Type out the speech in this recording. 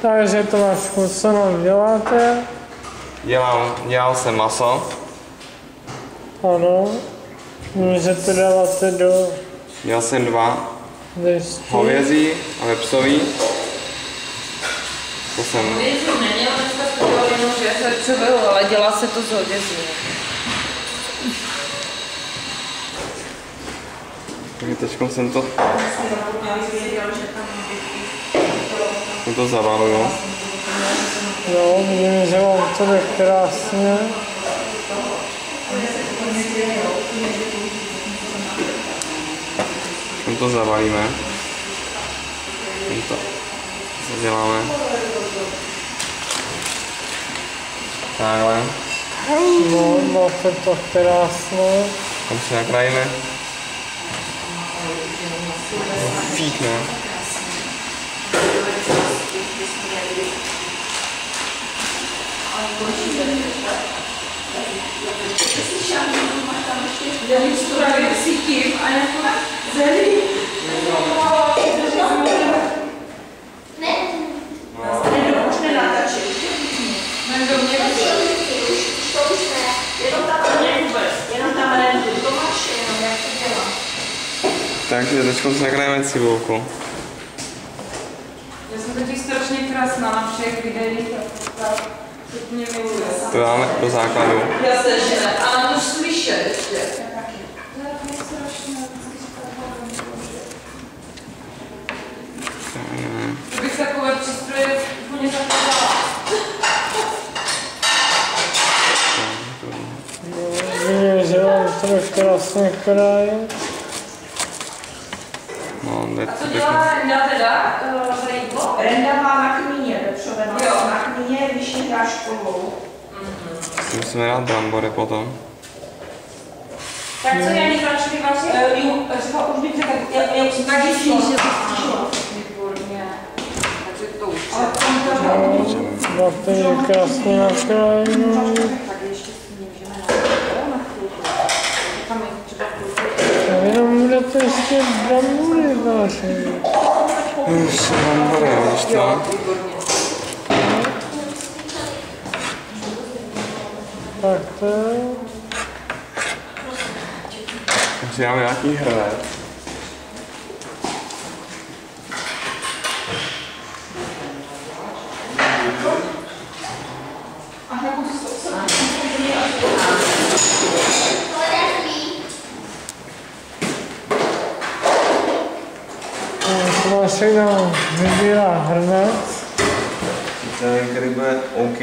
Takže Tomášku, co nám děláte? Dělal jsem maso. Ano. Můžete dávat do... Dělal jsem 2 dešti. hovězí a vepsový. To jsem... Hovězí neměla, dneska to dělal jenom srdcového, ale dělá se to z hovězí. Takže teďkom jsem to zavaluju. No, vidím, že vám to jde krásně. To zavalíme. To zaděláme. Takhle. No, máte to krásné. Tam si nakrájíme. Fíkne. Takže teď si nakrájeme cibulku. Já jsem totiž strašně krásná na všech videích a tak mě miluje. To dáme do základu. Já se že ne, ale to slyšet ještě. To bych takové přístroje úplně taková. Vidím, že vám to jde krásně krájet. No, A co dělá Renda teda za jídlo? Renda má na kmíně, vepřové maso na kmíně, vyšší hráškovou. si musíme dát brambory potom. Tak co Janí začali vařit? Jo, třeba už bych řekla, já už tak je že výborně. Takže to už. Ale tam to Máte je krásně nakrájenou. Tak ještě si můžeme na chvilku. Tam je třeba chvilku. Jenom budete ještě brambory vařit. Ještě brambory, vidíš to? Jo, výborně. Tak to je. Takže máme nějaký hrnec. Tomášek nám vybírá hrnec. Ten, který bude OK,